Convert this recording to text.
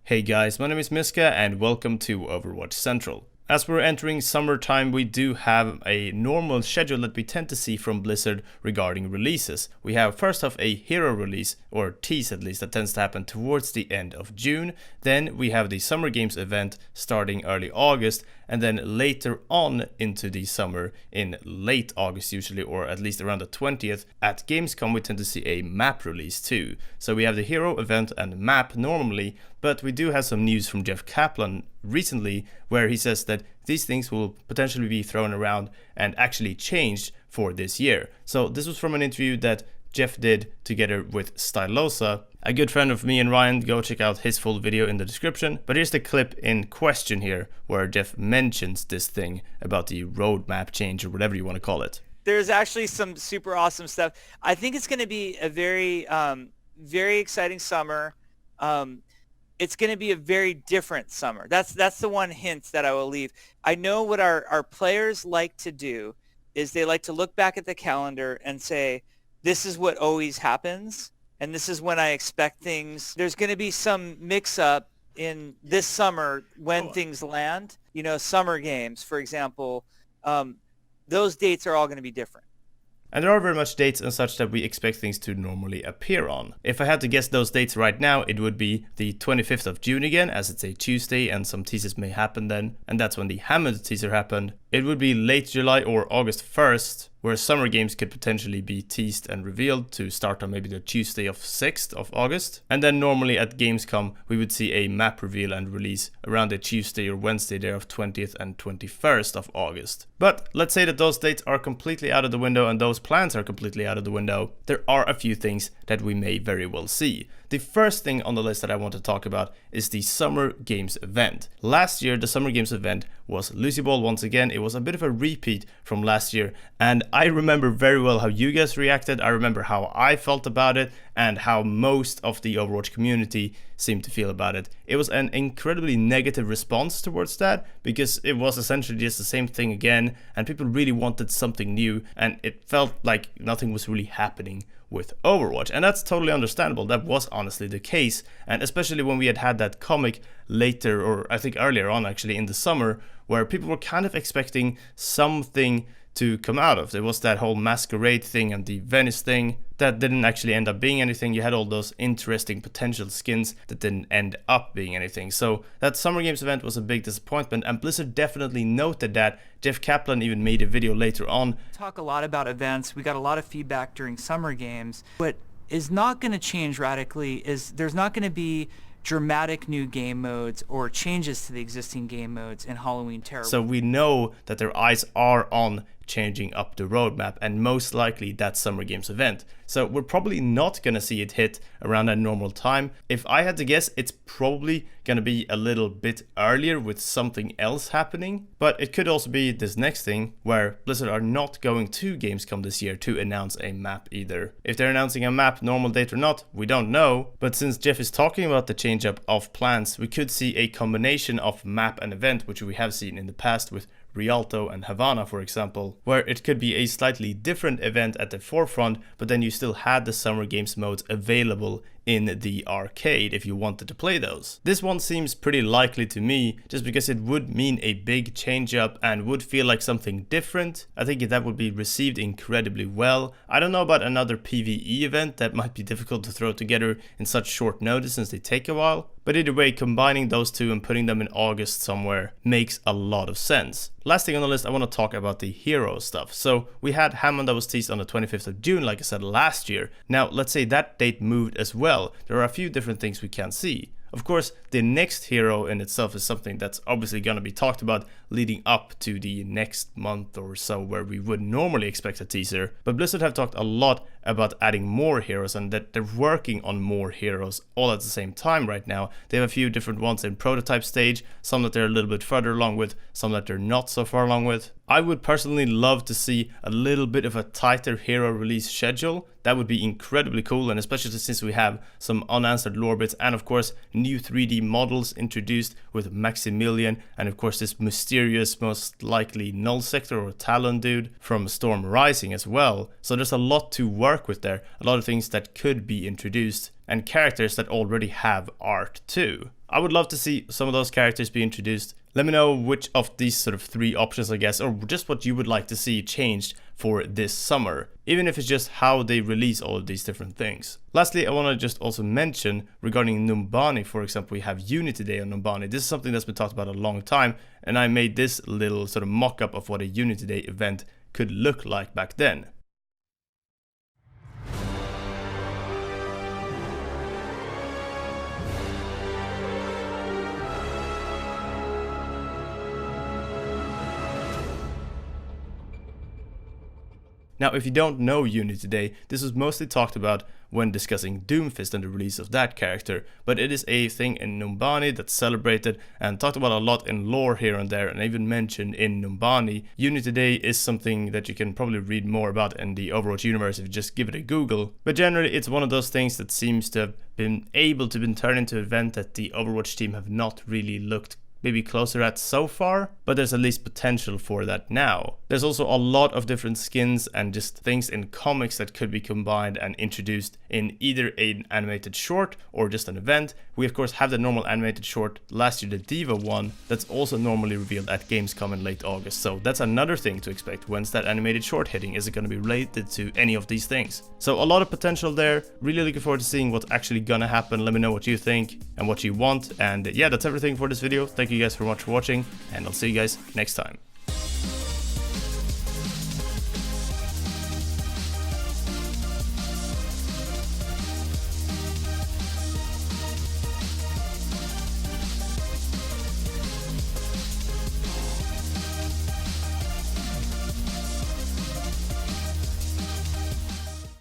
Hey guys, my name is Miska and welcome to Overwatch Central. As we're entering summertime, we do have a normal schedule that we tend to see from Blizzard regarding releases. We have first off a hero release, or tease at least, that tends to happen towards the end of June. Then we have the Summer Games event starting early August, and then later on into the summer, in late August usually, or at least around the 20th, at Gamescom we tend to see a map release too. So we have the hero event and map normally, but we do have some news from Jeff Kaplan recently where he says that these things will potentially be thrown around and actually changed for this year. So this was from an interview that Jeff did together with Stylosa, a good friend of me and Ryan. Go check out his full video in the description. But here's the clip in question here where Jeff mentions this thing about the roadmap change or whatever you want to call it. There's actually some super awesome stuff. I think it's going to be a very, very exciting summer. It's going to be a very different summer. That's the one hint that I will leave. I know what our players like to do is they like to look back at the calendar and say, this is what always happens, and this is when I expect things. There's going to be some mix-up in this summer when things land. You know, summer games, for example, those dates are all going to be different. And there are very much dates and such that we expect things to normally appear on. If I had to guess those dates right now, it would be the 25th of June again, as it's a Tuesday and some teasers may happen then. And that's when the Hammond teaser happened. It would be late July or August 1st, where summer games could potentially be teased and revealed to start on maybe the Tuesday of 6th of August. And then normally at Gamescom, we would see a map reveal and release around the Tuesday or Wednesday there of 20th and 21st of August. But let's say that those dates are completely out of the window and those plans are completely out of the window. There are a few things that we may very well see. The first thing on the list that I want to talk about is the Summer Games event. Last year, the Summer Games event was Lucy Ball once again. It was a bit of a repeat from last year, and I remember very well how you guys reacted. I remember how I felt about it and how most of the Overwatch community seemed to feel about it. It was an incredibly negative response towards that because it was essentially just the same thing again, and people really wanted something new, and it felt like nothing was really happening with Overwatch, and that's totally understandable. That was honestly the case, and especially when we had that comic later, or I think earlier on actually in the summer, where people were kind of expecting something to come out of. There was that whole masquerade thing and the Venice thing that didn't actually end up being anything. You had all those interesting potential skins that didn't end up being anything. So that Summer Games event was a big disappointment, and Blizzard definitely noted that. Jeff Kaplan even made a video later on. Talk a lot about events. We got a lot of feedback during Summer Games. What is not going to change radically is there's not going to be dramatic new game modes or changes to the existing game modes in Halloween Terror. So we know that their eyes are on changing up the roadmap, and most likely that Summer Games event. So we're probably not gonna see it hit around that normal time. If I had to guess, it's probably gonna be a little bit earlier with something else happening, but it could also be this next thing where Blizzard are not going to Gamescom this year to announce a map either. If they're announcing a map, normal date or not, we don't know, but since Jeff is talking about the change up of plans, we could see a combination of map and event, which we have seen in the past with Rialto and Havana, for example, where it could be a slightly different event at the forefront, but then you still had the Summer Games modes available in the arcade if you wanted to play those. This one seems pretty likely to me, just because it would mean a big change up and would feel like something different. I think that would be received incredibly well. I don't know about another PvE event. That might be difficult to throw together in such short notice since they take a while. But either way, combining those two and putting them in August somewhere makes a lot of sense. Last thing on the list, I want to talk about the hero stuff. So we had Hammond that was teased on the 25th of June, like I said last year. Now, let's say that date moved as well. There are a few different things we can see. Of course, the next hero in itself is something that's obviously going to be talked about leading up to the next month or so, where we would normally expect a teaser. But Blizzard have talked a lot about adding more heroes and that they're working on more heroes all at the same time right now. They have a few different ones in prototype stage, some that they're a little bit further along with, some that they're not so far along with. I would personally love to see a little bit of a tighter hero release schedule. That would be incredibly cool, and especially since we have some unanswered lore bits and of course new 3D models introduced with Maximilian, and of course this mysterious, most likely Null Sector or Talon dude from Storm Rising as well. So there's a lot to work work with there, a lot of things that could be introduced, and characters that already have art too. I would love to see some of those characters be introduced. Let me know which of these sort of 3 options, I guess, or just what you would like to see changed for this summer, even if it's just how they release all of these different things. Lastly, I want to just also mention regarding Numbani, for example, we have Unity Day on Numbani. This is something that's been talked about a long time, and I made this little sort of mock-up of what a Unity Day event could look like back then. Now, if you don't know Unity Day, this was mostly talked about when discussing Doomfist and the release of that character, but it is a thing in Numbani that's celebrated and talked about a lot in lore here and there, and even mentioned in Numbani. Unity Day is something that you can probably read more about in the Overwatch universe if you just give it a Google, but generally it's one of those things that seems to have been able to be turned into an event that the Overwatch team have not really looked maybe closer at so far, but there's at least potential for that now. There's also a lot of different skins and just things in comics that could be combined and introduced in either an animated short or just an event. We of course have the normal animated short, last year the Diva one, that's also normally revealed at Gamescom in late August, so that's another thing to expect. When's that animated short hitting? Is it going to be related to any of these things? So a lot of potential there. Really looking forward to seeing what's actually gonna happen. Let me know what you think and what you want, and yeah, that's everything for this video. Thank you guys very much for watching, and I'll see you guys next time.